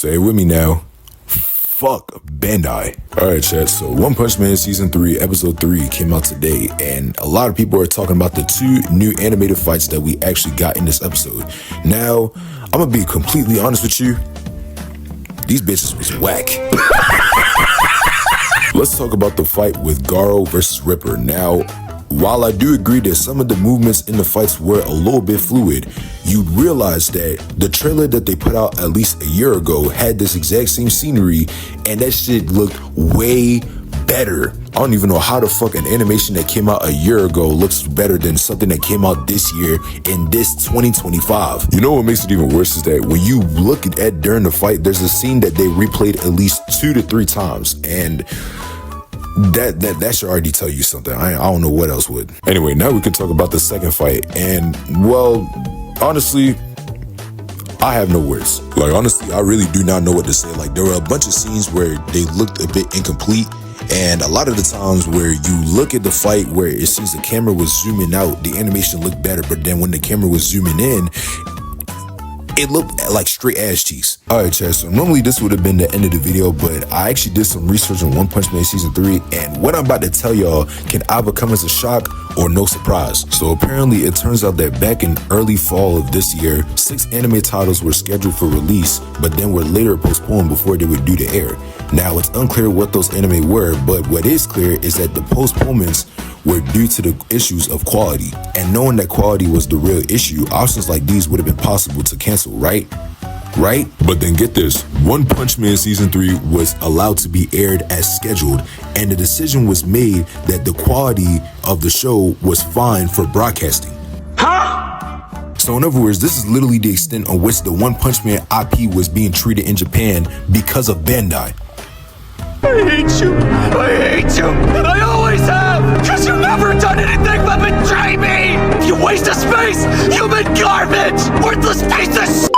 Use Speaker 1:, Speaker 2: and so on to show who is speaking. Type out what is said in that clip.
Speaker 1: Say it with me now. Fuck Bandai. Alright, chat, so One Punch Man Season 3, Episode 3 came out today, and a lot of people are talking about the 2 new animated fights that we actually got in this episode. Now, I'm gonna be completely honest with you. These bitches was whack. Let's talk about the fight with Garo versus Ripper. Now, while I do agree that some of the movements in the fights were a little bit fluid, you'd realize that the trailer that they put out at least a year ago had this exact same scenery, and that shit looked way better. I don't even know how the fuck an animation that came out a year ago looks better than something that came out this year in this 2025. You know what makes it even worse is that when you look at during the fight, there's a scene that they replayed at least 2 to 3 times, and that should already tell you something. I don't know what else would. Anyway, now we can talk about the second fight, and well, honestly, I have no words. Like, honestly, I really do not know what to say. Like, there were a bunch of scenes where they looked a bit incomplete, and a lot of the times where you look at the fight where it seems the camera was zooming out, the animation looked better, but then when the camera was zooming in, it looked like straight ass cheeks. Alright, chat, so normally this would have been the end of the video, but I actually did some research on One Punch Man Season 3, and what I'm about to tell y'all can either come as a shock or no surprise. So apparently it turns out that back in early fall of this year, 6 anime titles were scheduled for release, but then were later postponed before they were due to air. Now, it's unclear what those anime were, but what is clear is that the postponements were due to the issues of quality. And knowing that quality was the real issue, options like these would have been possible to cancel, right? Right? But then get this, One Punch Man Season 3 was allowed to be aired as scheduled, and the decision was made that the quality of the show was fine for broadcasting. So in other words, this is literally the extent on which the One Punch Man IP was being treated in Japan because of Bandai.
Speaker 2: I hate you. I hate you. And I always have. Because you've never done anything but betray me. You waste of space. Human garbage. Worthless piece of shit.